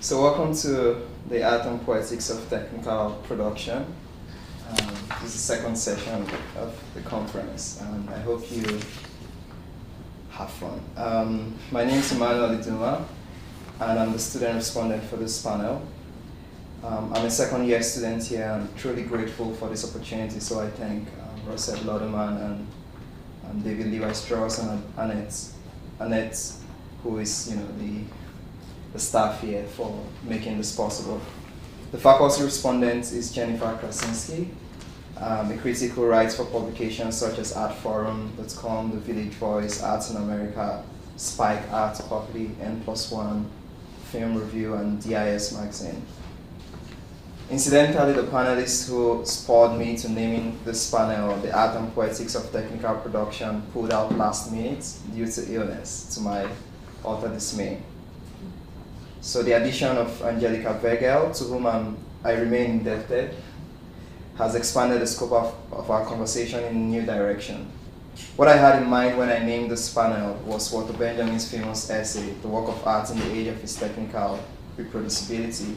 So welcome to the Art and Poetics of Technical Production. This is the second session of the conference, and I hope you have fun. My name is Emmanuel Iduma, and I'm the student respondent for this panel. I'm a second year student here, and I'm truly grateful for this opportunity, so I thank Rosette Lodeman and David Levi Strauss and Annette, who is the staff here for making this possible. The faculty respondent is Jennifer Krasinski, a critic who writes for publications such as artforum.com, The Village Voice, Arts in America, Spike Art Quarterly, N+1, Film Review, and DIS Magazine. Incidentally, the panelist who spurred me to naming this panel the Art and Poetics of Technical Production pulled out last minute due to illness, to my utter dismay. So the addition of Angelica Vergel, to whom I remain indebted, has expanded the scope of our conversation in a new direction. What I had in mind when I named this panel was Walter Benjamin's famous essay, The Work of Art in the Age of Its Technical Reproducibility.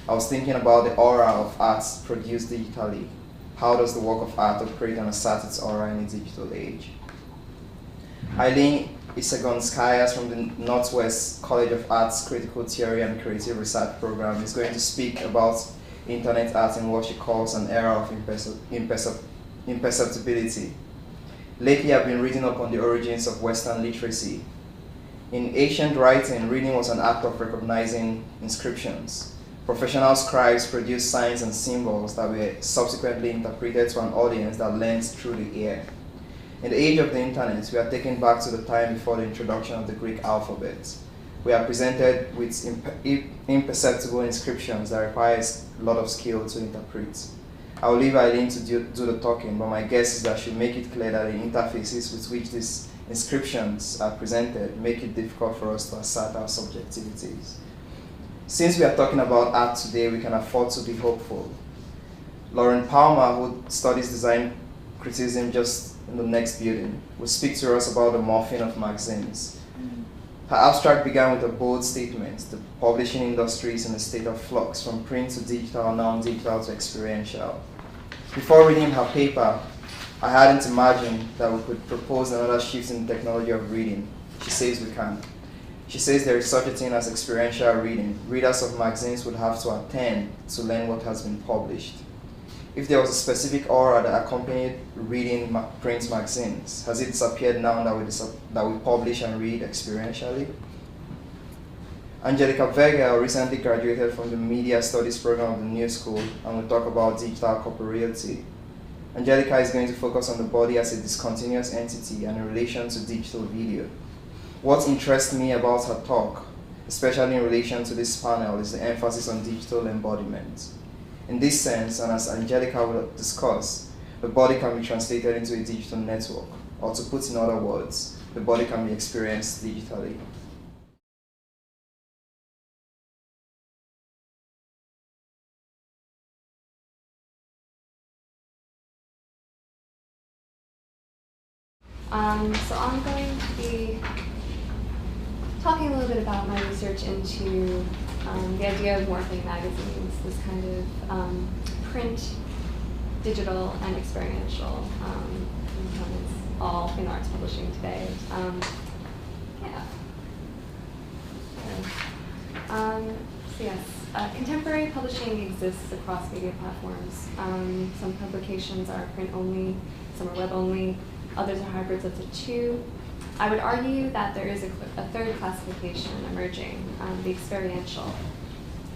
I was thinking about the aura of art produced digitally. How does the work of art operate and assert its aura in a digital age? Eileen Isagon from the Northwest College of Arts Critical Theory and Creative Research Program is going to speak about internet art in what she calls an era of imperceptibility. Lately, I've been reading up on the origins of Western literacy. In ancient writing, reading was an act of recognizing inscriptions. Professional scribes produced signs and symbols that were subsequently interpreted to an audience that learned through the ear. In the age of the internet, we are taken back to the time before the introduction of the Greek alphabet. We are presented with imperceptible inscriptions that requires a lot of skill to interpret. I will leave Eileen to do the talking, but my guess is that she'll make it clear that the interfaces with which these inscriptions are presented make it difficult for us to assert our subjectivities. Since we are talking about art today, we can afford to be hopeful. Lauren Palmer, who studies design criticism just in the next building, will speak to us about the morphing of magazines. Her abstract began with a bold statement: the publishing industry is in a state of flux, from print to digital, non-digital to experiential. Before reading her paper, I hadn't imagined that we could propose another shift in the technology of reading. She says we can. She says there is such a thing as experiential reading. Readers of magazines would have to attend to learn what has been published. If there was a specific aura that accompanied reading print magazines, has it disappeared now that we publish and read experientially? Angelica Vergel recently graduated from the Media Studies program of the New School and will talk about digital corporeality. Angelica is going to focus on the body as a discontinuous entity and in relation to digital video. What interests me about her talk, especially in relation to this panel, is the emphasis on digital embodiment. In this sense, and as Angelica will discuss, the body can be translated into a digital network, or to put in other words, the body can be experienced digitally. So I'm going to be talking a little bit about my research into the idea of morphing magazines, this kind of print, digital, and experiential components, all in arts publishing today. So yes, contemporary publishing exists across media platforms. Some publications are print only, some are web only, others are hybrids of the two. I would argue that there is a third classification emerging, the experiential.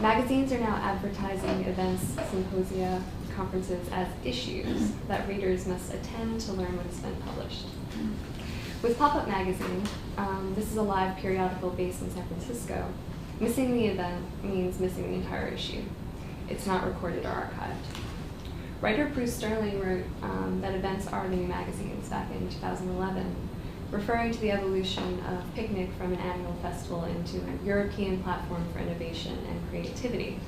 Magazines are now advertising events, symposia, conferences as issues that readers must attend to learn what has been published. With Pop-Up Magazine, this is a live periodical based in San Francisco. Missing the event means missing the entire issue. It's not recorded or archived. Writer Bruce Sterling wrote that events are the new magazines back in 2011, referring to the evolution of Picnic from an annual festival into a European platform for innovation and creativity.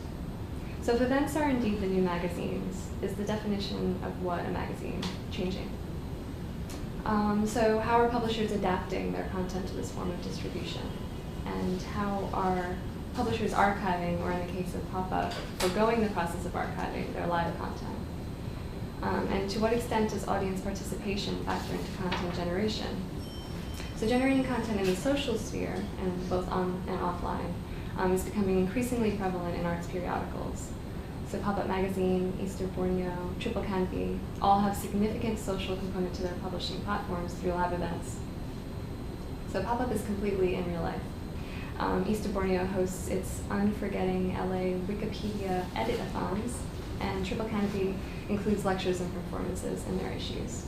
So if events are indeed the new magazines, is the definition of what a magazine changing? So how are publishers adapting their content to this form of distribution? And how are publishers archiving, or in the case of Pop-Up, foregoing the process of archiving their live content? And to what extent does audience participation factor into content generation? So generating content in the social sphere, and both on and offline, is becoming increasingly prevalent in arts periodicals. So Pop-Up Magazine, Easter Borneo, Triple Canopy all have significant social component to their publishing platforms through live events. So Pop-Up is completely in real life. Easter Borneo hosts its Unforgetting LA Wikipedia edit-a-thons, and Triple Canopy includes lectures and performances in their issues.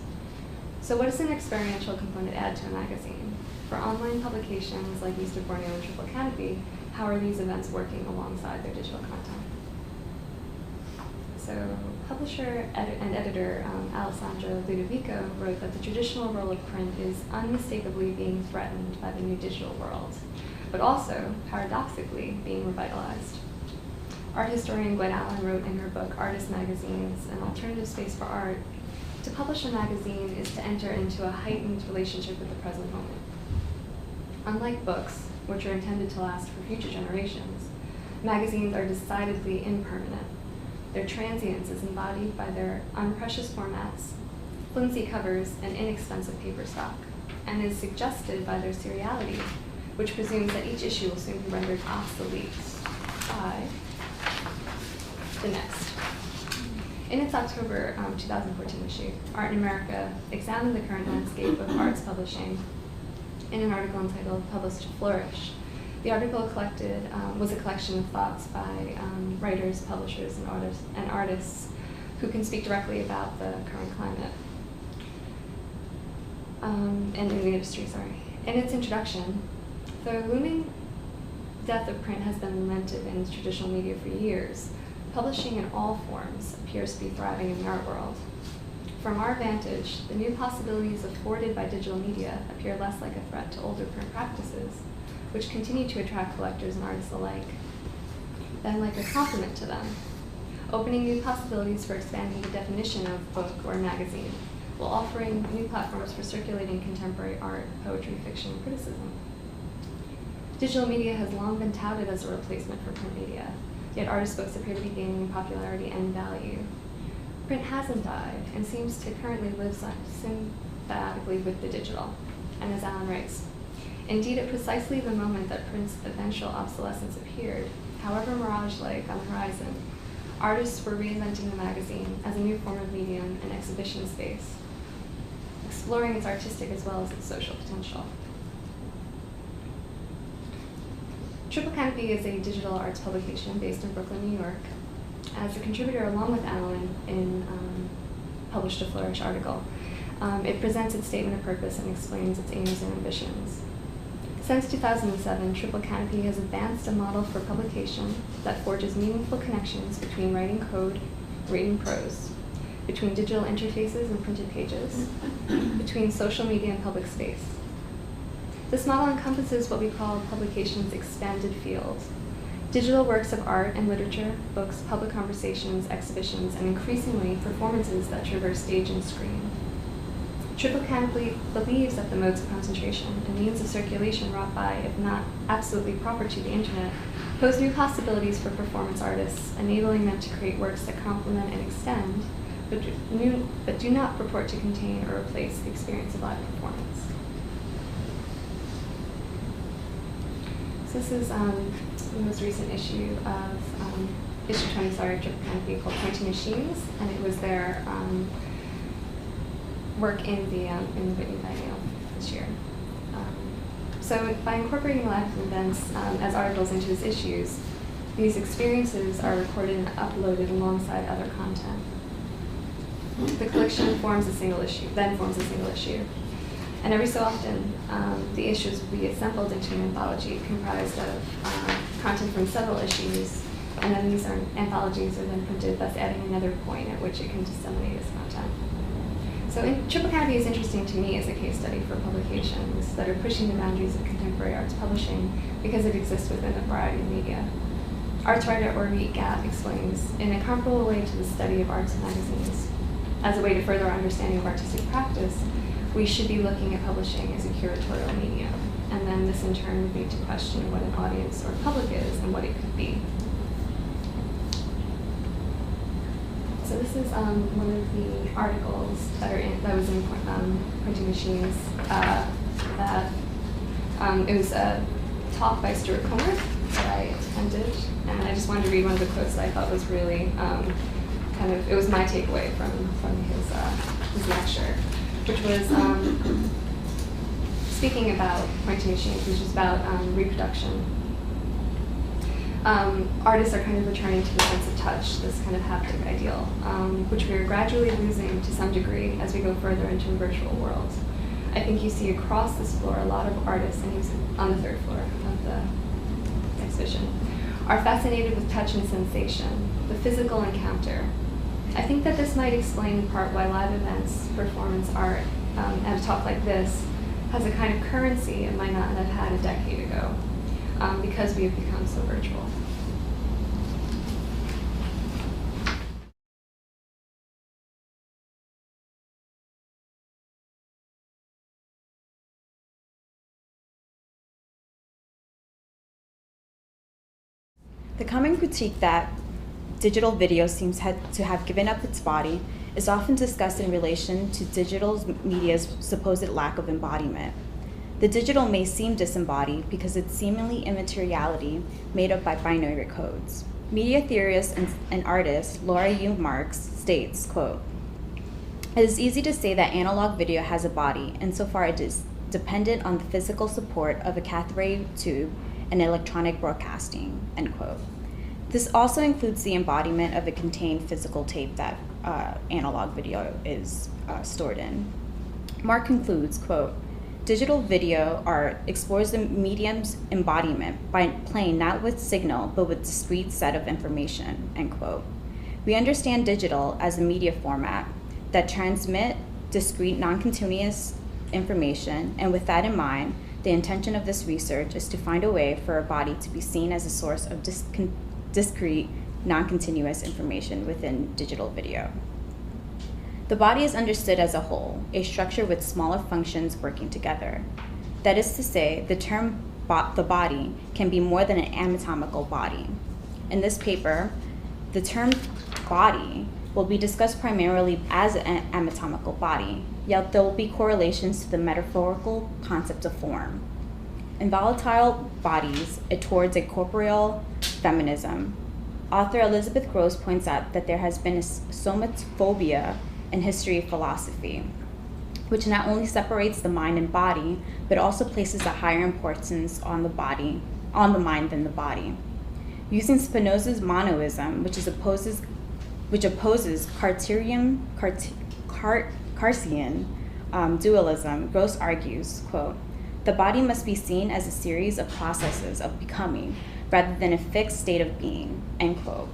So what does an experiential component add to a magazine? For online publications like Easter Borneo and Triple Canopy, how are these events working alongside their digital content? So publisher and editor Alessandro Ludovico wrote that the traditional role of print is unmistakably being threatened by the new digital world, but also, paradoxically, being revitalized. Art historian Gwen Allen wrote in her book, Artist Magazines, An Alternative Space for Art, to publish a magazine is to enter into a heightened relationship with the present moment. Unlike books, which are intended to last for future generations, magazines are decidedly impermanent. Their transience is embodied by their unprecious formats, flimsy covers, and inexpensive paper stock, and is suggested by their seriality, which presumes that each issue will soon be rendered obsolete by the next. In its October 2014 issue, Art in America examined the current landscape of arts publishing in an article entitled Published to Flourish. The article was a collection of thoughts by writers, publishers, and artists who can speak directly about the current climate and in the industry, In its introduction, the looming death of print has been lamented in traditional media for years. Publishing in all forms appears to be thriving in the art world. From our vantage, the new possibilities afforded by digital media appear less like a threat to older print practices, which continue to attract collectors and artists alike, than like a compliment to them, opening new possibilities for expanding the definition of book or magazine, while offering new platforms for circulating contemporary art, poetry, fiction, and criticism. Digital media has long been touted as a replacement for print media, yet artist books appear to be gaining in popularity and value. Print hasn't died and seems to currently live symbiotically with the digital. And as Allen writes, indeed, at precisely the moment that print's eventual obsolescence appeared, however mirage-like on the horizon, artists were reinventing the magazine as a new form of medium and exhibition space, exploring its artistic as well as its social potential. Triple Canopy is a digital arts publication based in Brooklyn, New York. As a contributor along with Allen in Published to Flourish article, it presents its statement of purpose and explains its aims and ambitions. Since 2007, Triple Canopy has advanced a model for publication that forges meaningful connections between writing code, reading prose, between digital interfaces and printed pages, between social media and public space. This model encompasses what we call publication's expanded field: digital works of art and literature, books, public conversations, exhibitions, and increasingly performances that traverse stage and screen. Triple Canopy believes that the modes of concentration and means of circulation wrought by, if not absolutely proper to the internet, pose new possibilities for performance artists, enabling them to create works that complement and extend, but do not purport to contain or replace the experience of live performance. So this is the most recent issue of issue 20, of Triple Canopy, called 20 Machines, and it was their work in the Whitney Biennial this year. So by incorporating live events as articles into its issues, these experiences are recorded and uploaded alongside other content. The collection forms a single issue. And every so often, the issues will be assembled into an anthology comprised of content from several issues, and then these anthologies are then printed, thus adding another point at which it can disseminate its content. So Triple Canopy is interesting to me as a case study for publications that are pushing the boundaries of contemporary arts publishing because it exists within a variety of media. Arts writer Orvie Gatt explains, in a comparable way to the study of arts magazines, as a way to further our understanding of artistic practice, we should be looking at publishing as a curatorial medium. and then this in turn would lead to question what an audience or public is and what it could be. So this is one of the articles that was in Printing Machines. It was a talk by Stuart Comer that I attended, and I just wanted to read one of the quotes that I thought was really it was my takeaway from his lecture, which was speaking about pointing machines, which is about reproduction. Artists are kind of returning to the sense of touch, this kind of haptic ideal, which we are gradually losing to some degree as we go further into a virtual world. I think you see across this floor a lot of artists, and he's on the third floor of the exhibition, are fascinated with touch and sensation, the physical encounter. I think that this might explain in part why live events, performance art, and a talk like this has a kind of currency it might not have had a decade ago, because we have become so virtual. The common critique that digital video seems to have given up its body is often discussed in relation to digital media's supposed lack of embodiment. The digital may seem disembodied because it's seemingly immateriality made up by binary codes. Media theorist and artist Laura Yu Marx states, quote, "It is easy to say that analog video has a body, insofar it is dependent on the physical support of a cathode tube and electronic broadcasting," end quote. This also includes the embodiment of a contained physical tape that analog video is stored in. Mark concludes, quote, "Digital video art explores the medium's embodiment by playing not with signal, but with discrete set of information," end quote. We understand digital as a media format that transmit discrete, non-continuous information, and with that in mind, the intention of this research is to find a way for a body to be seen as a source of discrete, non-continuous information within digital video. The body is understood as a whole, a structure with smaller functions working together. That is to say, the term the body can be more than an anatomical body. In this paper, the term body will be discussed primarily as an anatomical body, yet there will be correlations to the metaphorical concept of form. In Volatile Bodies, towards a corporeal feminism, author Elizabeth Gross points out that there has been a somaphobia in history of philosophy, which not only separates the mind and body, but also places a higher importance on the mind than the body. Using Spinoza's monoism, which opposes Cartesian dualism, Gross argues, quote, "The body must be seen as a series of processes of becoming, rather than a fixed state of being," end quote.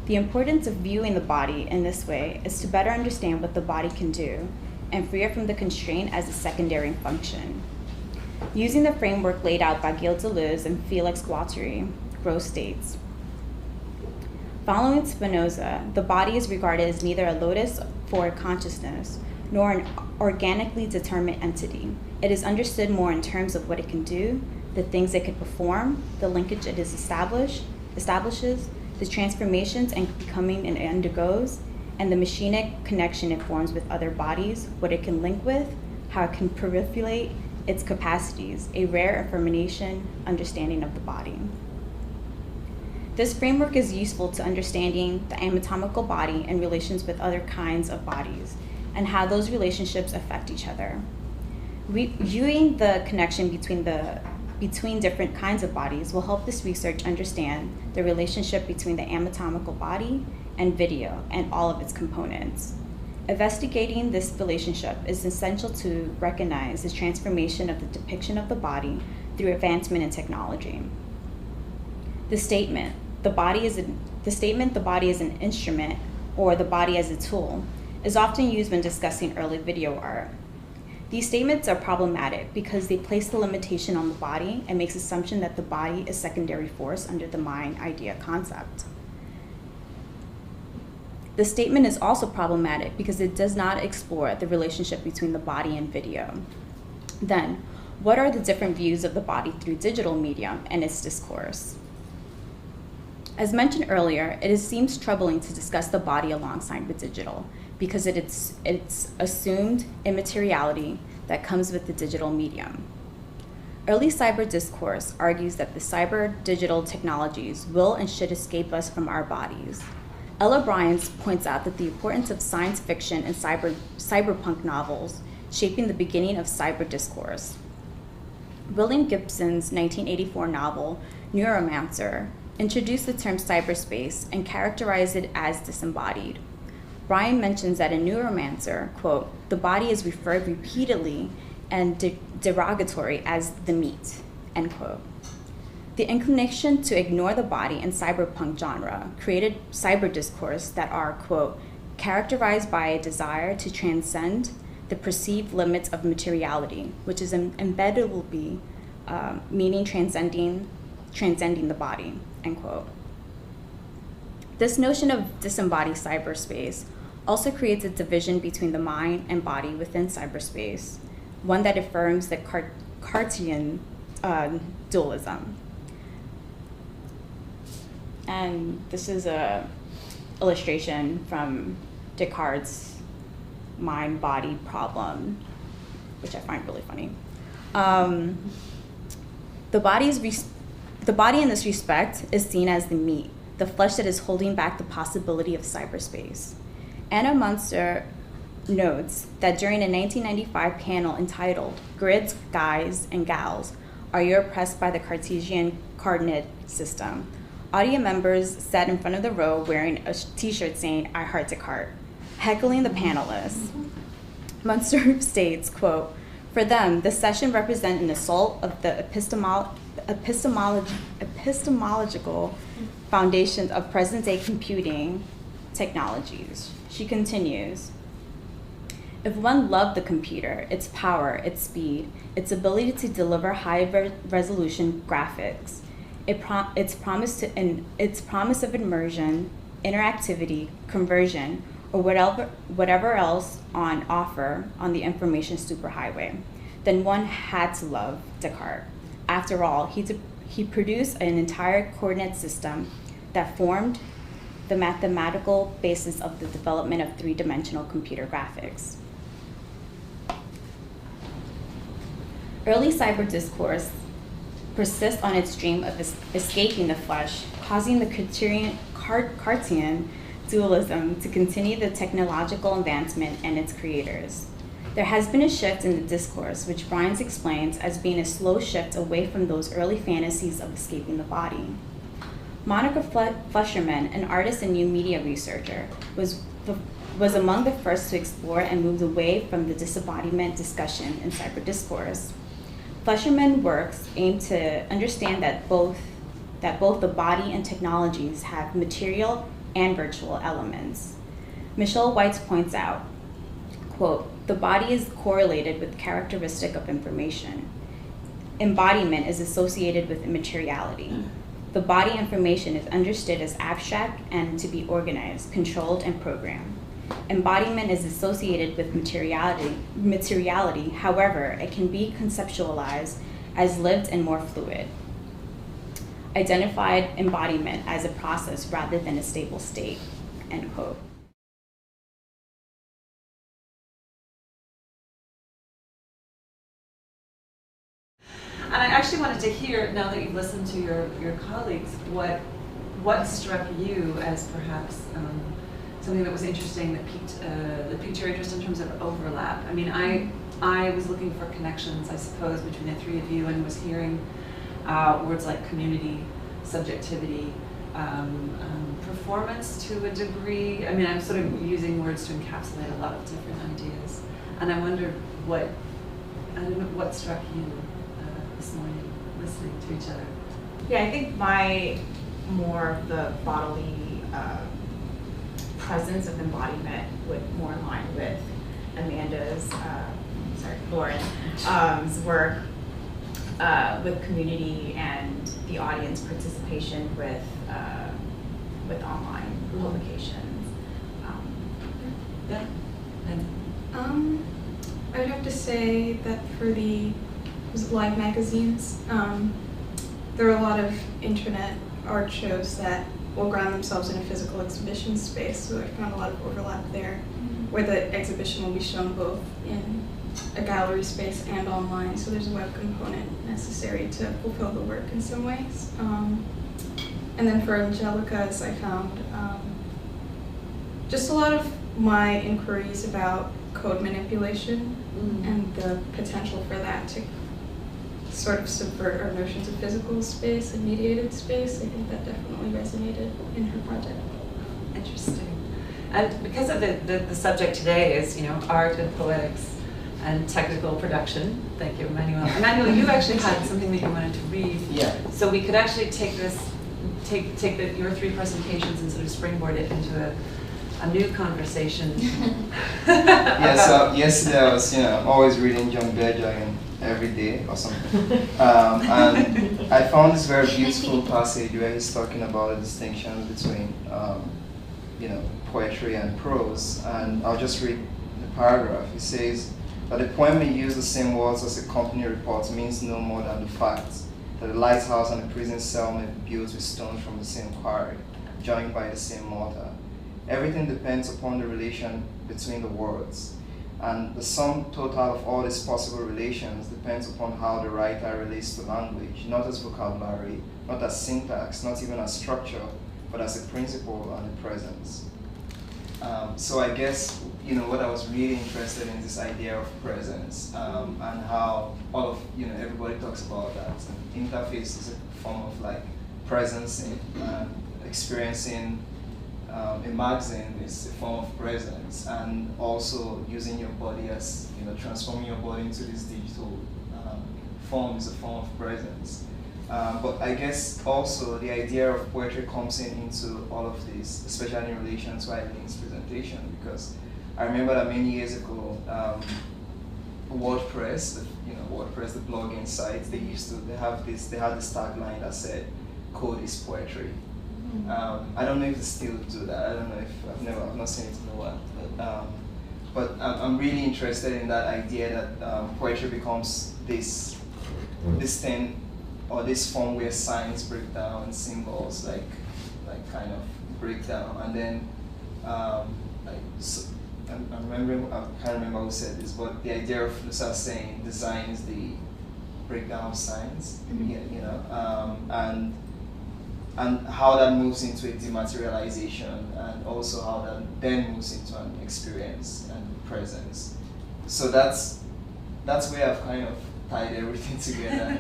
The importance of viewing the body in this way is to better understand what the body can do and free it from the constraint as a secondary function. Using the framework laid out by Gilles Deleuze and Felix Guattari, Gross states, "Following Spinoza, the body is regarded as neither a locus for consciousness nor an organically determined entity. It is understood more in terms of what it can do, the things it can perform, the linkage it establishes, the transformations and becoming it undergoes, and the machinic connection it forms with other bodies, what it can link with, how it can proliferate its capacities, a rare affirmation understanding of the body." This framework is useful to understanding the anatomical body in relations with other kinds of bodies and how those relationships affect each other. Viewing the connection between different kinds of bodies will help this research understand the relationship between the anatomical body and video and all of its components. Investigating this relationship is essential to recognize the transformation of the depiction of the body through advancement in technology. The statement, the body is an instrument, or the body as a tool, is often used when discussing early video art. These statements are problematic because they place the limitation on the body and makes assumption that the body is secondary force under the mind idea concept. The statement is also problematic because it does not explore the relationship between the body and video. Then, What are the different views of the body through digital medium and its discourse? As mentioned earlier, it seems troubling to discuss the body alongside with digital because it's assumed immateriality that comes with the digital medium. Early cyber discourse argues that the cyber-digital technologies will and should escape us from our bodies. Ella Bryans points out that the importance of science fiction and cyberpunk novels shaping the beginning of cyber discourse. William Gibson's 1984 novel, Neuromancer, introduced the term cyberspace and characterized it as disembodied. Bryan mentions that in Neuromancer, quote, the body is referred repeatedly and derogatory as the meat, end quote. The inclination to ignore the body in cyberpunk genre created cyber discourse that are, quote, characterized by a desire to transcend the perceived limits of materiality, which is embeddedly meaning transcending the body, end quote. This notion of disembodied cyberspace also creates a division between the mind and body within cyberspace, one that affirms the Cartesian dualism. And this is a illustration from Descartes' mind-body problem, which I find really funny. The body in this respect is seen as the meat, the flesh that is holding back the possibility of cyberspace. Anna Munster notes that during a 1995 panel entitled Grids, Guys, and Gals, Are You Oppressed by the Cartesian Coordinate System?, audience members sat in front of the row wearing a t-shirt saying, I heart Descartes, heckling the panelists. Munster states, quote, for them, the session represents an assault of the epistemological foundations of present-day computing technologies. She continues, if one loved the computer, its power, its speed, its ability to deliver high-resolution graphics, its promise of immersion, interactivity, conversion, or whatever else on offer on the information superhighway, then one had to love Descartes. After all, he produced an entire coordinate system that formed the mathematical basis of the development of three-dimensional computer graphics. Early cyber discourse persists on its dream of escaping the flesh, causing the Cartesian dualism to continue the technological advancement and its creators. There has been a shift in the discourse, which Bryans explains as being a slow shift away from those early fantasies of escaping the body. Monica Flesherman, an artist and new media researcher, was among the first to explore and move away from the disembodiment discussion in cyber discourse. Flesherman's works aim to understand that both the body and technologies have material and virtual elements. Michelle Weitz points out, quote, the body is correlated with characteristic of information. Embodiment is associated with immateriality. The body information is understood as abstract and to be organized, controlled, and programmed. Embodiment is associated with materiality, however, it can be conceptualized as lived and more fluid. Identified embodiment as a process rather than a stable state, end quote. And I actually wanted to hear, now that you've listened to your colleagues, what struck you as perhaps something that was interesting that piqued your interest in terms of overlap. I mean, I was looking for connections, I suppose, between the three of you, and was hearing words like community, subjectivity, performance to a degree. I mean, I'm sort of using words to encapsulate a lot of different ideas. And I wondered what struck you this morning, listening to each other. Yeah, I think more of the bodily presence of embodiment would more align with Amanda's, Lauren's work with community and the audience participation with online publications. Yeah. And I would have to say that for the live magazines. There are a lot of internet art shows that will ground themselves in a physical exhibition space, so I found a lot of overlap there, where the exhibition will be shown both in a gallery space and online, so there's a web component necessary to fulfill the work in some ways. And then for Angelica's, I found just a lot of my inquiries about code manipulation and the potential for that to sort of subvert our notions of physical space and mediated space. I think that definitely resonated in her project. Interesting. And because of the subject today is, art and poetics and technical production. Thank you, Emmanuel. Emmanuel, you actually had something that you wanted to read. Yeah. So we could actually take your 3 presentations and sort of springboard it into a new conversation. Yeah, so yesterday I was, always reading John Vergel every day or something. And I found this very beautiful passage where he's talking about the distinctions between, poetry and prose. And I'll just read the paragraph. He says that the poem may use the same words as a company report means no more than the fact that the lighthouse and the prison cell may be built with stones from the same quarry, joined by the same mortar. Everything depends upon the relation between the words, and the sum total of all these possible relations depends upon how the writer relates to language, not as vocabulary, not as syntax, not even as structure, but as a principle and a presence. So I guess, what I was really interested in this idea of presence, and how all of, everybody talks about that. And interface is a form of presence in experiencing. A magazine is a form of presence, and also using your body as, transforming your body into this digital form is a form of presence. But I guess also the idea of poetry comes into all of this, especially in relation to Eileen's presentation, because I remember that many years ago, WordPress, the blogging site, they had this tagline that said, "Code is poetry." I don't know if they still do that. I don't know if I've not seen it in a while. But I'm really interested in that idea that poetry becomes this thing or this form where signs break down and symbols kind of break down, and then I can't remember who said this, but the idea of Lucia saying design is the breakdown of signs, and how that moves into a dematerialization, and also how that then moves into an experience and presence. So that's where I've kind of tied everything together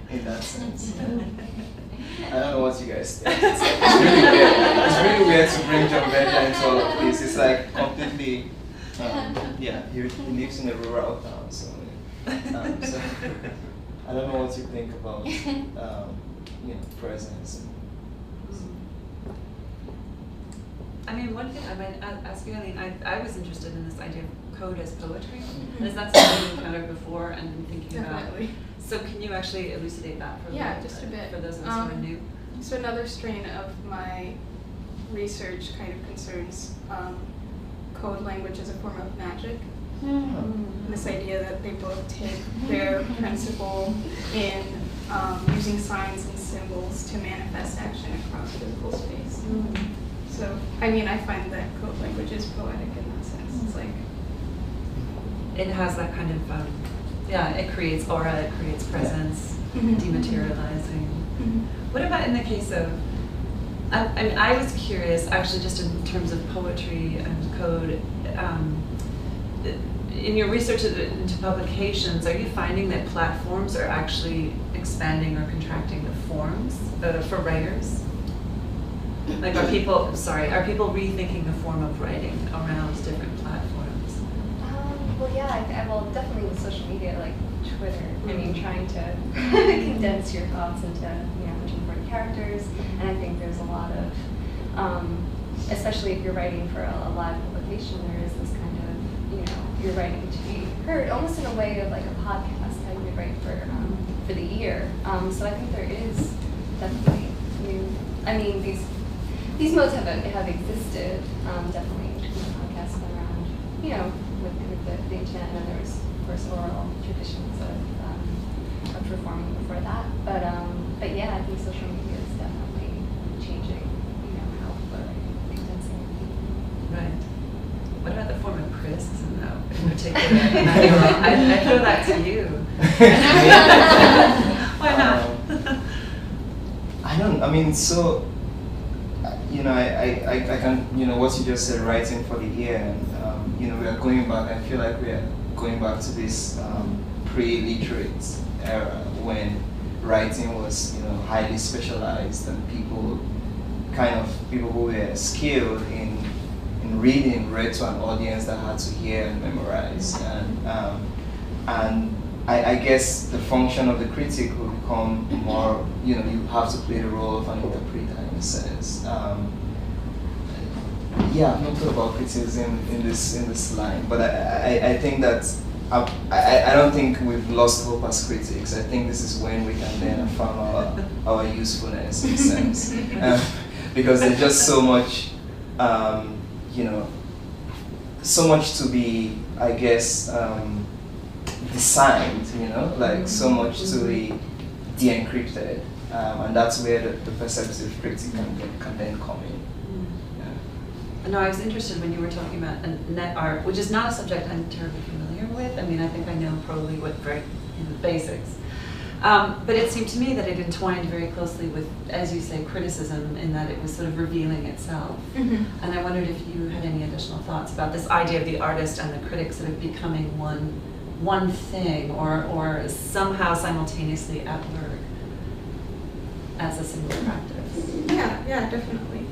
in that sense. I don't know what you guys think. It's really weird. It's really weird to bring John Vergel into all of this. It's completely, he lives in a rural town, so I don't know what you think about presence. I mean, one thing I might ask you, Eileen, I was interested in this idea of code as poetry. And is that something you've encountered before and been thinking Definitely. about? So can you actually elucidate that for just a bit. For those of us who are new? So another strain of my research kind of concerns code language as a form of magic. This idea that they both take their principle in using signs and symbols to manifest action across physical space. So, I find that code language is poetic in that sense. It's it has that kind of, it creates aura, it creates presence, dematerializing. What about in the case of, I was curious, actually, just in terms of poetry and code, in your research into publications, are you finding that platforms are actually expanding or contracting the forms for writers? Are people rethinking the form of writing around different platforms? Well, definitely with social media like Twitter. Trying to condense your thoughts into 140 characters, and I think there's a lot of, especially if you're writing for a live publication, there is this kind of, you're writing to be heard, almost in a way of like a podcast, how you would write for the ear. So I think there is definitely these modes have existed, definitely. Podcasts been around, with the internet, and then there was course, oral traditions of performing before that. But yeah, I think social media is definitely changing, how we're condensing. Right. What about the form of criticism, though, in particular? Emmanuel? I throw that to you. Why not? I can, what you just said, writing for the ear, and, we are going back, I feel like we are going back to this pre-literate era when writing was, highly specialized, and people who were skilled in reading read to an audience that had to hear and memorize, and I guess the function of the critic will become more, you have to play the role of an interpreter in a sense. Yeah, I've not thought about criticism in this line, but I think that I don't think we've lost hope as critics. I think this is when we can then affirm our usefulness in a sense, because there's just so much, so much to be, I guess, designed, like so much to be de-encrypted, and that's where the perceptive critic can then come in. No, I was interested when you were talking about net art, which is not a subject I'm terribly familiar with. I mean, I think I know probably what the basics. But it seemed to me that it entwined very closely with, as you say, criticism, in that it was sort of revealing itself. Mm-hmm. And I wondered if you had any additional thoughts about this idea of the artist and the critic sort of becoming one thing, or somehow simultaneously at work as a single practice. Yeah, definitely.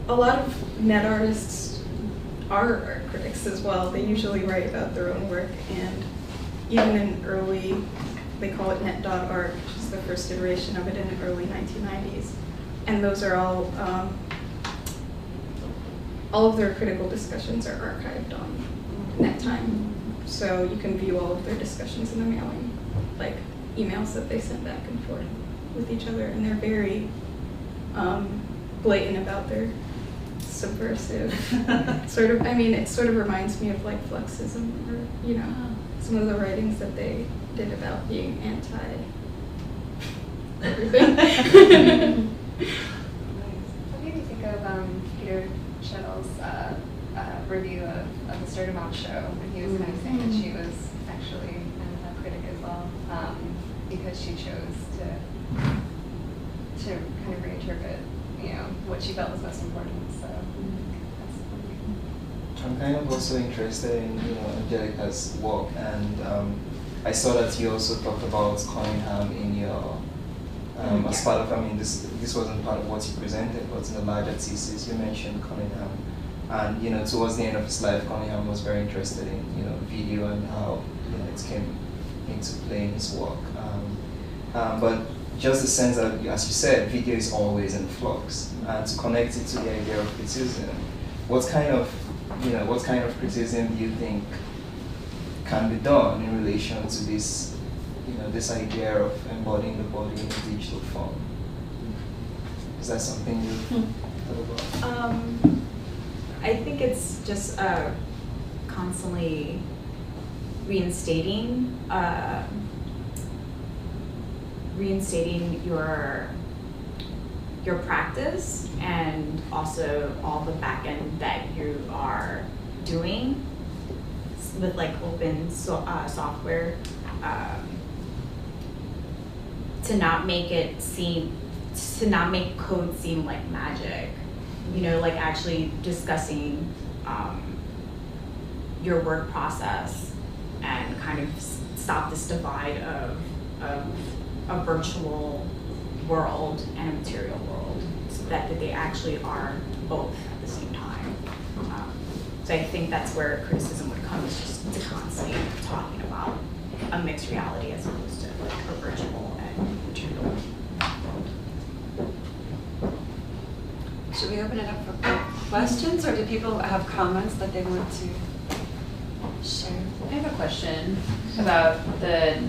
A lot of net artists are art critics as well. They usually write about their own work, and even in early, they call it net.art, which is the first iteration of it in the early 1990s. And those are all of their critical discussions are archived on NetTime. So you can view all of their discussions in the mailing, like emails that they send back and forth with each other, and they're very blatant about their subversive sort of, it sort of reminds me of like Fluxism, or, some of the writings that they did about being anti-everything. What made me think of Peter Shettle's review of the Sturdivant show, when he was kind of saying that she was actually a critic as well, because she chose to kind of reinterpret, what she felt was most important. So I'm kind of also interested in Angelica's work, and I saw that you also talked about Cunningham in your as part of, this wasn't part of what you presented, but in the larger thesis you mentioned Cunningham, and towards the end of his life, Cunningham was very interested in video and how it came into play in his work, but just the sense that, as you said, video is always in flux, and to connect it to the idea of criticism, what kind of criticism do you think can be done in relation to this, this idea of embodying the body in a digital form? Is that something you thought about? I think it's just constantly reinstating your practice, and also all the back end that you are doing with like open software, to not make code seem like magic, like actually discussing your work process, and kind of stop this divide of a virtual world and a material world, so that they actually are both at the same time. So I think that's where criticism would come, is just to constantly talking about a mixed reality as opposed to like a virtual and material world. Should we open it up for questions, or do people have comments that they want to share? I have a question about the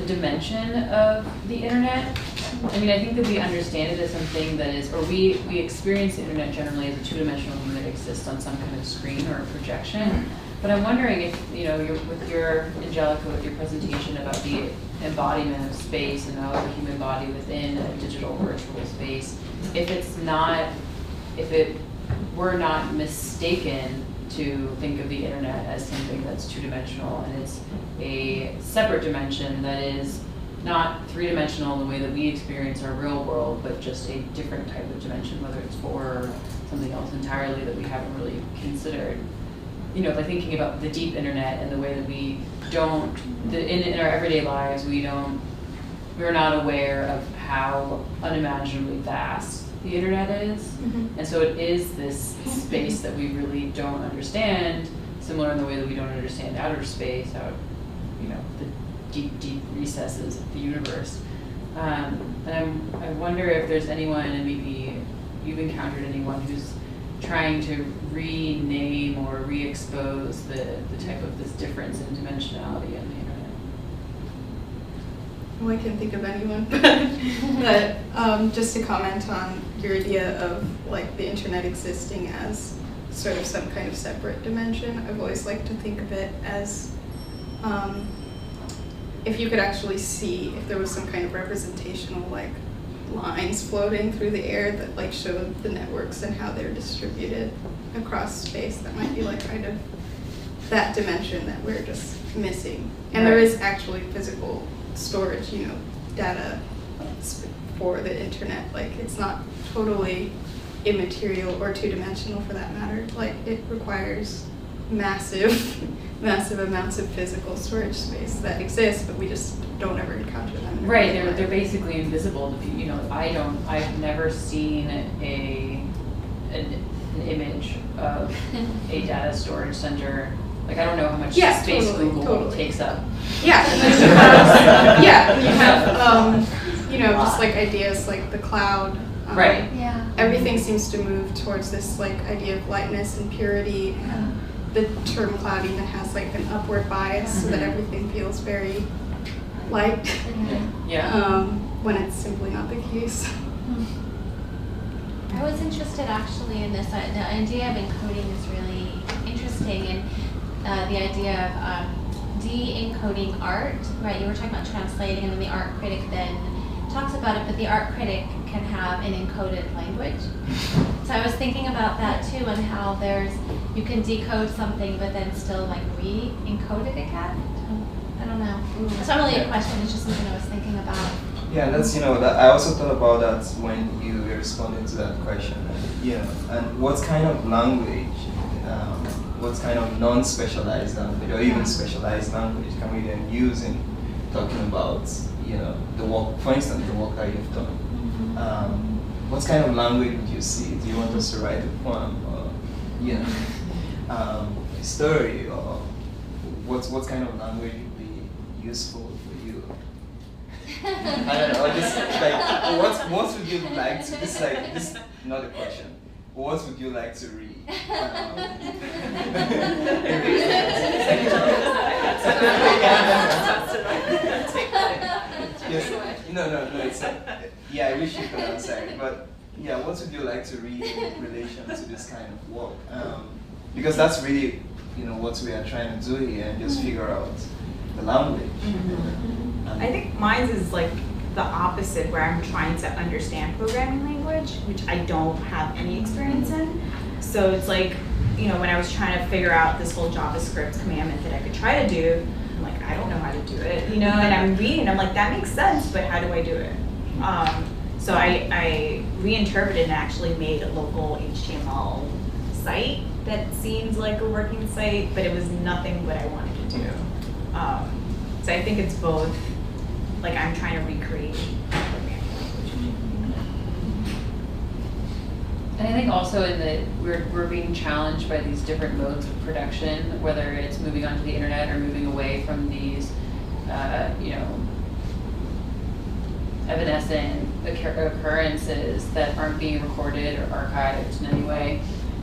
dimension of the internet. I mean, I think that we understand it as something that is, or we experience the internet generally as a two-dimensional thing that exists on some kind of screen or a projection. But I'm wondering if, with your, Angelica, with your presentation about the embodiment of space and how the human body within a digital virtual space, if we're not mistaken to think of the internet as something that's two-dimensional and it's a separate dimension that is not three-dimensional in the way that we experience our real world, but just a different type of dimension, whether it's for or something else entirely that we haven't really considered. By thinking about the deep internet and the way that we don't, in our everyday lives, we're not aware of how unimaginably vast the internet is. Mm-hmm. And so it is this space that we really don't understand, similar in the way that we don't understand outer space, the deep, deep recesses of the universe. And I wonder if there's anyone, and maybe you've encountered anyone who's trying to rename or re-expose the type of this difference in dimensionality on the internet. Well, I can't think of anyone, but just to comment on your idea of like the internet existing as sort of some kind of separate dimension, I've always liked to think of it as if you could actually see if there was some kind of representational like lines floating through the air that like showed the networks and how they're distributed across space, that might be like kind of that dimension that we're just missing. And there is actually physical storage, data for the internet. Like it's not totally immaterial or two-dimensional for that matter. Like it requires massive amounts of physical storage space that exists, but we just don't ever encounter them. Right, they're basically invisible to people. I've never seen an image of a data storage center. Like I don't know how much space Google takes up. Yeah, and then you have just like ideas like the cloud. Right. Yeah. Everything seems to move towards this like idea of lightness and purity, and the term cloud even has like an upward bias, so that everything feels very light. When it's simply not the case. I was interested actually in this. The idea of encoding is really interesting, and the idea of de-encoding art, right? You were talking about translating, and then the art critic then talks about it, but the art critic can have an encoded language. So I was thinking about that too, and how you can decode something, but then still like re-encode it again. I don't know. It's not really a question, it's just something I was thinking about. Yeah, that's, I also thought about that when you were responding to that question. And what kind of language, what kind of non-specialized language, or even specialized language can we then use in talking about, the work, for instance, the work that you've done? What kind of language would you see? Do you want us to write a poem, or, a story, or what kind of language would be useful for you? I don't know, just like, what would you like to, this is not a question. What would you like to read? No, it's not. Yeah, I wish you could answer it, but yeah, what would you like to read in relation to this kind of work? Because that's really, what we are trying to do here, and just figure out the language. I think mine is like the opposite, where I'm trying to understand programming language, which I don't have any experience in. So it's like, when I was trying to figure out this whole JavaScript commandment that I could try to do, I'm like, I don't know how to do it, and I'm reading, I'm like, that makes sense, but how do I do it? So I reinterpreted and actually made a local HTML site that seems like a working site, but it was nothing what I wanted to do. So I think it's both, like I'm trying to recreate programming language. And I think also in that we're being challenged by these different modes of production, whether it's moving onto the internet or moving away from these, evanescent occurrences that aren't being recorded or archived in any way,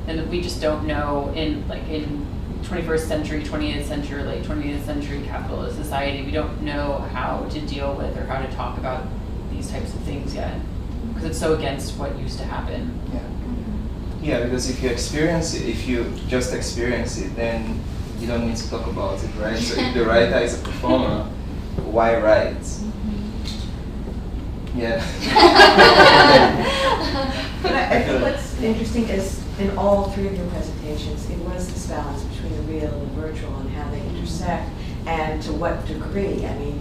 and that we just don't know in 21st century, 20th century, late 20th century capitalist society, we don't know how to deal with or how to talk about these types of things yet, because it's so against what used to happen. Yeah, because if you experience it, if you just experience it, then you don't need to talk about it, right? So if the writer is a performer, why write? Yeah. But I think what's interesting is in all three of your presentations, it was this balance between the real and the virtual and how they intersect, and to what degree. I mean,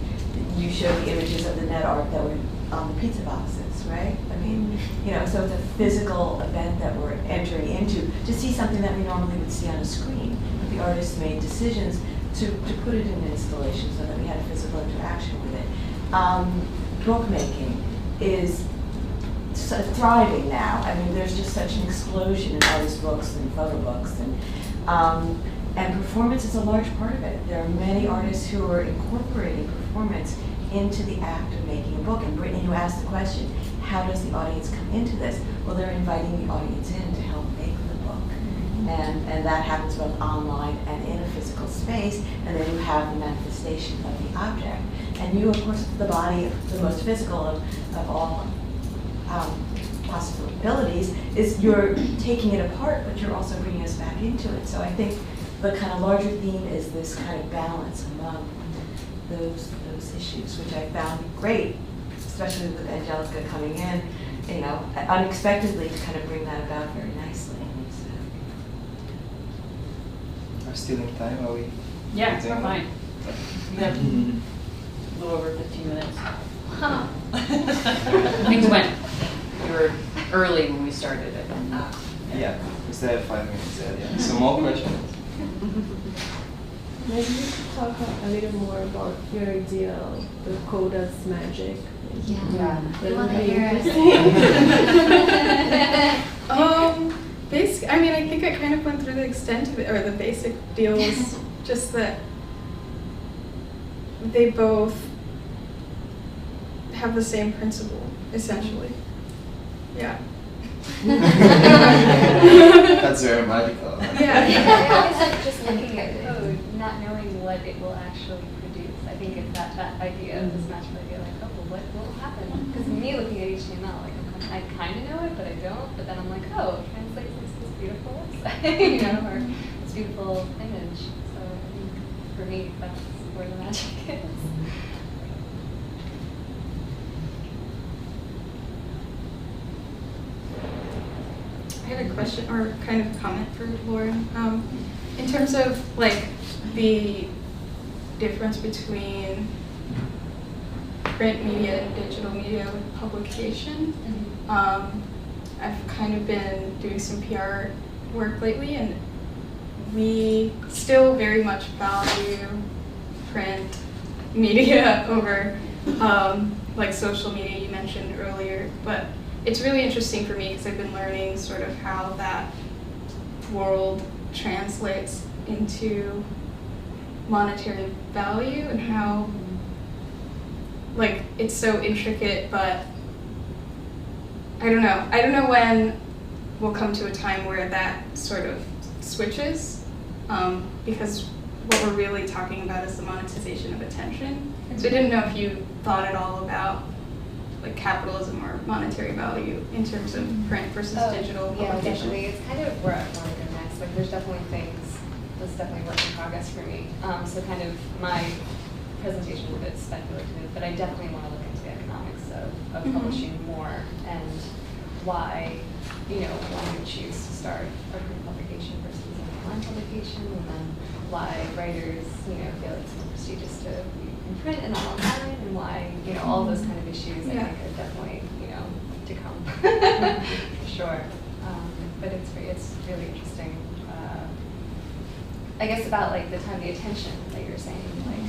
you showed the images of the net art that were on the pizza boxes, right? I mean, you know, so it's a physical event that we're entering into to see something that we normally would see on a screen. But the artists made decisions to put it in an installation so that we had a physical interaction with it. Bookmaking is thriving now. I mean, there's just such an explosion in artist books and photo books, and performance is a large part of it. There are many artists who are incorporating performance into the act of making a book. And Brittany, who asked the question, how does the audience come into this? Well, they're inviting the audience in to help make the book. And that happens both online and in a physical space, and then you have the manifestation of the object. And you, of course, the body, the most physical of all possibilities, is you're taking it apart, but you're also bringing us back into it. So I think the kind of larger theme is this kind of balance among those issues, which I found great, especially with Angelica coming in, you know, unexpectedly to kind of bring that about very nicely. So. We're still in time, are we? Yeah, we're fine. We have a little over 15 minutes. Huh. Things went, we were early when we started, I think. Yeah, we still have 5 minutes there, yeah. So more questions? Maybe you could talk a little more about your idea of the code as magic. Yeah. That I want would to be hear interesting. Basically, I mean, I think I kind of went through the extent of it, or the basic deal was just that they both have the same principle, essentially. Yeah. That's very magical. Yeah, it's like just looking at code, not knowing what it will actually produce. I think it's that idea of this magical idea, like, oh, well, what will happen? Because me looking at HTML, like, I kind of know it, but I don't. But then I'm like, oh, it translates into this beautiful website, you know, or this beautiful image. So I think for me, that's where the magic is. I had a question or kind of comment for Lauren. In terms of like the difference between print media and digital media with publication, I've kind of been doing some PR work lately, and we still very much value print media over like social media you mentioned earlier, but it's really interesting for me because I've been learning sort of how that world translates into monetary value and how, like, it's so intricate, but I don't know when we'll come to a time where that sort of switches, because what we're really talking about is the monetization of attention. So I didn't know if you thought at all about like capitalism or monetary value in terms of print versus digital Yeah, publication. definitely. It's kind of where I want to go next. Like, there's definitely things, that's definitely work in progress for me. So kind of my presentation is a bit speculative, but I definitely want to look into the economics of publishing more and why, you know, one would choose to start a print publication versus an online publication, and then why writers, you know, feel it's more prestigious to be in print and not online, and why, you know, all those kind of issues I think are definitely, you know, to come for sure. But it's really interesting. I guess about like the attention that you're saying, like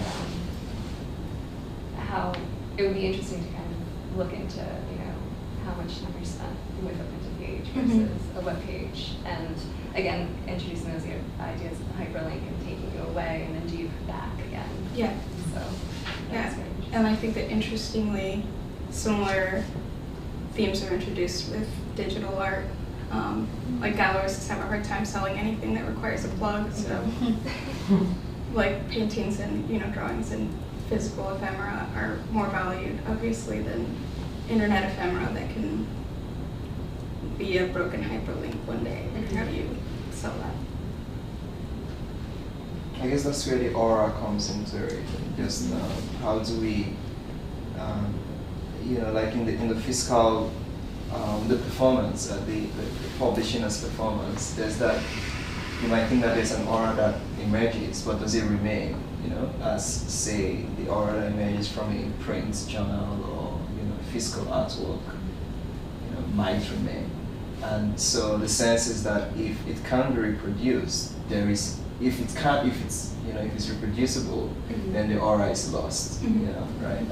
how it would be interesting to kind of look into, you know, how much time you're spent with a printed page versus a web page, and again introducing those ideas of hyperlink and taking you away, and then do you come back again? Yeah. So Yeah, and I think that interestingly, similar themes are introduced with digital art. Like gallerists have a hard time selling anything that requires a plug, so like paintings and, you know, drawings and physical ephemera are more valued, obviously, than internet ephemera that can be a broken hyperlink one day. How do you sell that? I guess that's where the aura comes into it. Just how do we, like in the physical, the performance, the publishing as performance. There's that. You might think that there's an aura that emerges, but does it remain? As say the aura that emerges from a print journal or physical artwork, might remain. And so the sense is that if it can be reproduced, there is. If it's reproducible, then the aura is lost. Right?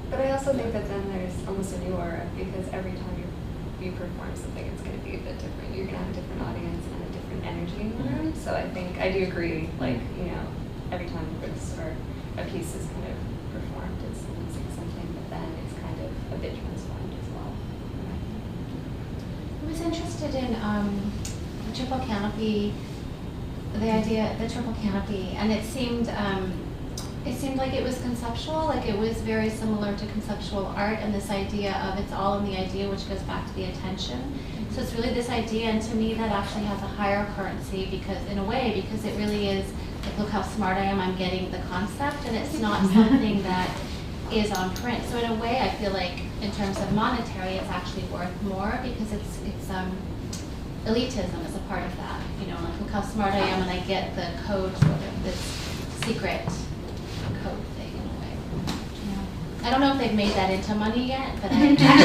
But I also think that then there's almost a new aura, because every time you perform something, it's going to be a bit different. You're going to have a different audience and a different energy in the room. So I think I do agree. Every time this or a piece is kind of performed, it's losing something, but then it's kind of a bit transformed as well. I was interested in the triple canopy. The triple canopy, and it seemed like it was conceptual, like it was very similar to conceptual art, and this idea of it's all in the idea, which goes back to the attention. So it's really this idea, and to me that actually has a higher currency because it really is like, look how smart I am, I'm getting the concept, and it's not something that is on print. So in a way, I feel like in terms of monetary, it's actually worth more because it's elitism is a part of that. Like look how smart I am, and I get the code, sort of this secret code thing in a way. I don't know if they've made that into money yet, but I think that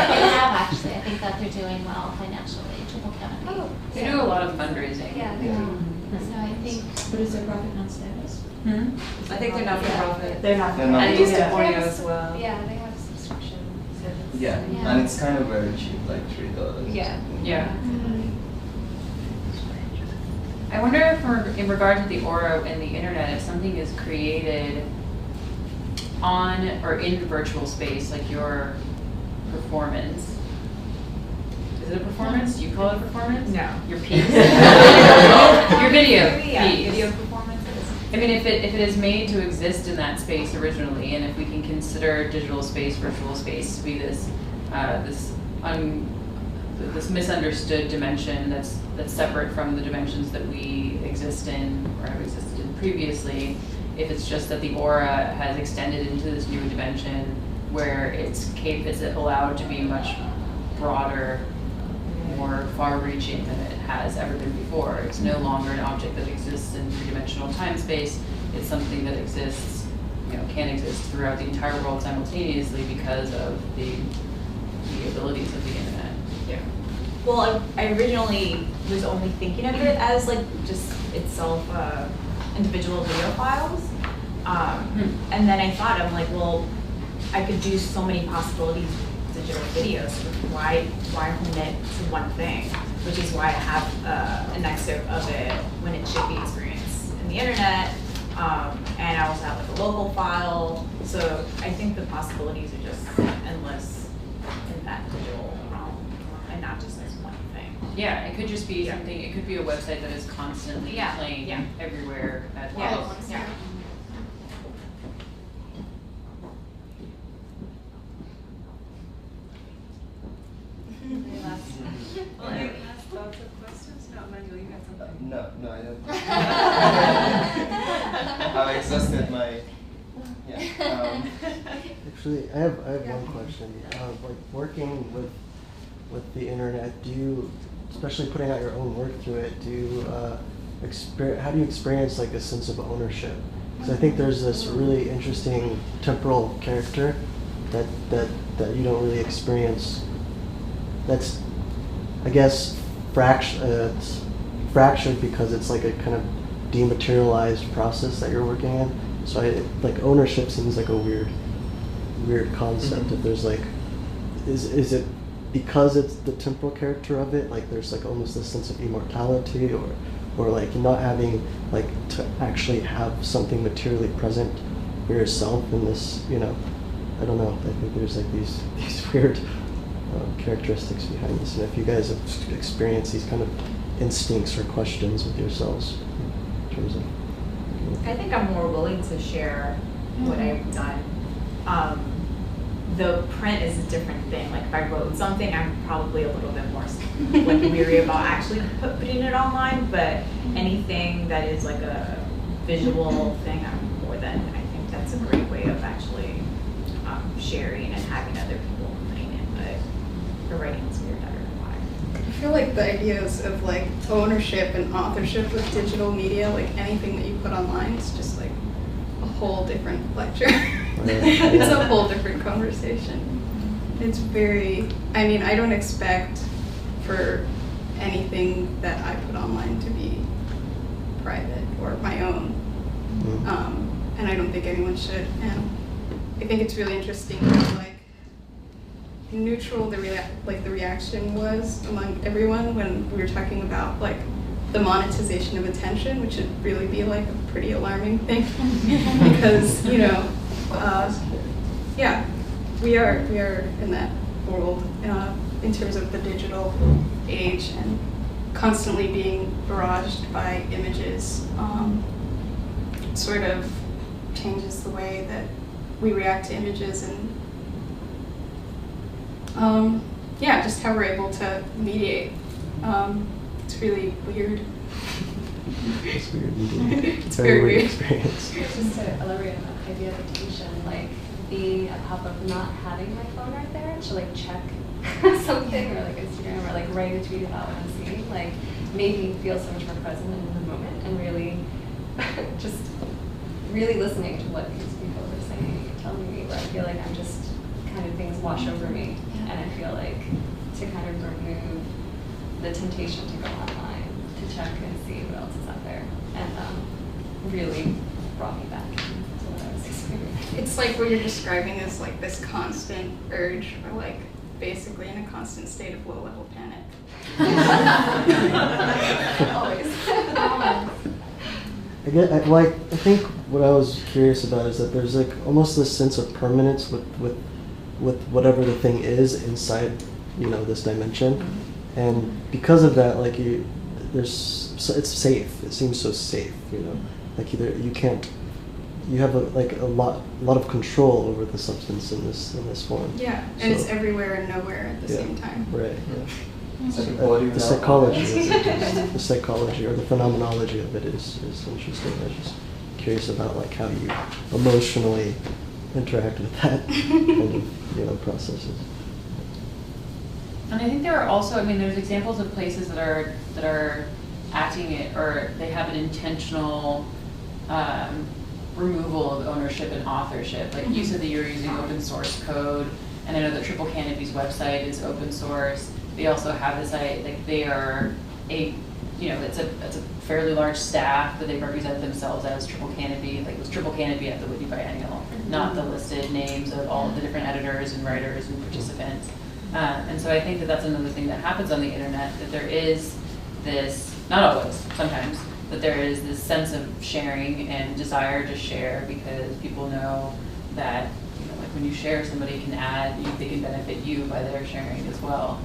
they have actually. I think that they're doing well financially. Triple Canopy. Oh, they do a lot of fundraising. Yeah, they do. So I think. But is their profit non-status? I think they're not for profit. They're not. And they use Yeah. Borneo as well. Yeah, they have a subscription service. Yeah, and it's kind of very cheap, like $3. Yeah. Yeah. I wonder if in regard to the aura in the internet, if something is created on or in virtual space, like your performance. Is it a performance? You call it a performance? No. Your piece? Your video piece. Video performances. I mean, if it is made to exist in that space originally, and if we can consider digital space, virtual space to be this this misunderstood dimension that's separate from the dimensions that we exist in or have existed in previously, if it's just that the aura has extended into this new dimension where it's allowed to be much broader, more far-reaching than it has ever been before. It's no longer an object that exists in three-dimensional time-space. It's something that exists, can exist throughout the entire world simultaneously because of the abilities of the internet. Yeah. Well, I originally was only thinking of it as like just itself individual video files. And then I thought, I'm like, well, I could do so many possibilities with digital videos. Why limit to one thing? Which is why I have an excerpt of it when it should be experienced in the internet. And I also have like a local file. So I think the possibilities are just endless in that digital realm, and not just as one thing. Yeah, it could just be something, it could be a website that is constantly playing everywhere at once. Yeah. Any last thoughts or questions? No, Emmanuel, you got something. No, I don't. I've exhausted my. Yeah. Actually, I have one question. Like working with the internet, do you, especially putting out your own work through it, how do you experience like a sense of ownership? Because I think there's this really interesting temporal character that you don't really experience. That's, I guess, it's fractured because it's like a kind of dematerialized process that you're working in. So like ownership seems like a weird concept. Mm-hmm. If there's like, is it because it's the temporal character of it? Like there's like almost a sense of immortality, or like not having like to actually have something materially present for yourself in this. I don't know. I think there's like these weird characteristics behind this. And if you guys have experienced these kind of instincts or questions with yourselves in terms of. I think I'm more willing to share what I've done. the print is a different thing. Like if I wrote something, I'm probably a little bit more like weary about actually putting it online, but anything that is like a visual thing, I'm more than, I think that's a great way of actually sharing and having other people putting in, but for writing it's weird, I don't know why. I feel like the ideas of like ownership and authorship with digital media, like anything that you put online, is just like a whole different lecture. It's a whole different conversation. It's very, I mean, I don't expect for anything that I put online to be private or my own. And I don't think anyone should. And I think it's really interesting how like neutral the reaction was among everyone when we were talking about like the monetization of attention, which would really be like a pretty alarming thing because, you know, yeah, we are in that world in terms of the digital age and constantly being barraged by images. Sort of changes the way that we react to images and yeah, just how we're able to mediate. It's really weird. It's weird indeed. It's very weird. Experience. Just to elaborate on that idea of attention, like the pop of not having my phone right there to like check something or like Instagram or like write a tweet about what I'm seeing, like made me feel so much more present in the moment and really just really listening to what these people are saying, telling me, where I feel like I'm just kind of things wash over me, and I feel like to kind of remove the temptation to go online to check and see what else is out there, and really brought me back to what I was experiencing. It's like what you're describing is like this constant urge, or like basically in a constant state of low-level panic. Always. I think what I was curious about is that there's like almost this sense of permanence with whatever the thing is inside, you know, this dimension, and because of that, like it's safe. It seems so safe, you know, like you have a lot of control over the substance in this form. Yeah, and it's everywhere and nowhere at the same time. Right. Yeah. The psychology or the phenomenology of it is interesting. I was just curious about like how you emotionally interact with that kind of, you know, processes. And I think there are also, I mean, there's examples of places that are acting it, or they have an intentional removal of ownership and authorship. Like you said that you're using open source code, and I know that Triple Canopy's website is open source. They also have this, like they are it's a fairly large staff, but they represent themselves as Triple Canopy. Like it was Triple Canopy at the Whitney Biennial, not the listed names of all of the different editors and writers and participants. And so I think that that's another thing that happens on the internet, that there is this, not always, sometimes, but there is this sense of sharing and desire to share because people know that, you know, like when you share, somebody can add, they can benefit you by their sharing as well.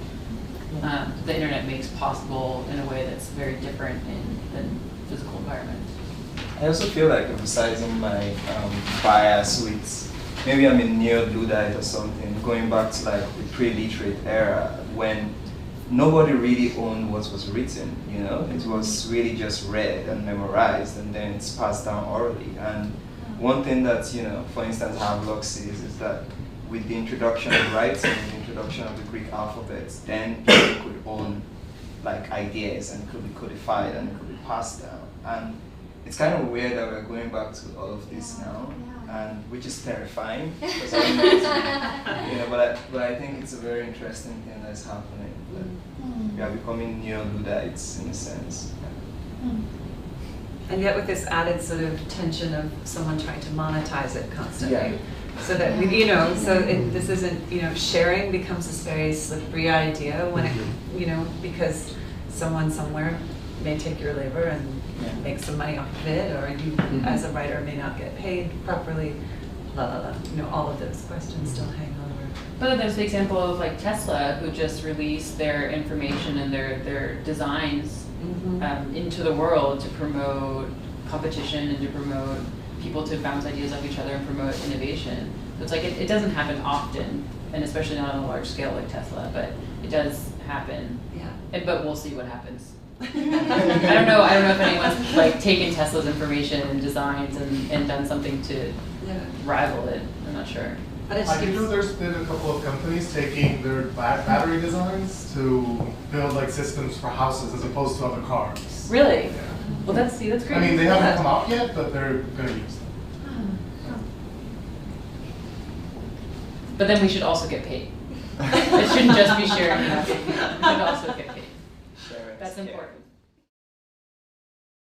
The internet makes possible in a way that's very different than physical environment. I also feel like emphasizing my bias with, maybe I'm a neo-Luddite or something, going back to like the pre-literate era when nobody really owned what was written, you know? It was really just read and memorized, and then it's passed down orally. And one thing that, you know, for instance, Havelock sees is that with the introduction of writing, the introduction of the Greek alphabet, then people could own like ideas and could be codified and could be passed down. And it's kind of weird that we're going back to all of this now, and which is terrifying. Because I mean, you know, but I think it's a very interesting thing that's happening. That we are becoming neo-Luddites in a sense. And yet with this added sort of tension of someone trying to monetize it constantly. Yeah. So that, you know, this isn't, you know, sharing becomes this very slippery idea when it, you know, because someone somewhere may take your labor and make some money off of it, or you as a writer may not get paid properly, you know, all of those questions still hang over. But there's the example of like Tesla, who just released their information and their designs into the world to promote competition and to promote people to bounce ideas off each other and promote innovation. So it's like it doesn't happen often, and especially not on a large scale like Tesla, but it does happen. Yeah. But we'll see what happens. I don't know if anyone's like taken Tesla's information and designs and done something to rival it. I'm not sure. But it's I know there's been a couple of companies taking their battery designs to build like systems for houses as opposed to other cars. Really? Yeah. Well, that's great. I mean, they haven't come out yet, but they're going to use them. But then we should also get paid. It shouldn't just be sharing. We should also get paid. Sharing is That's caring. important.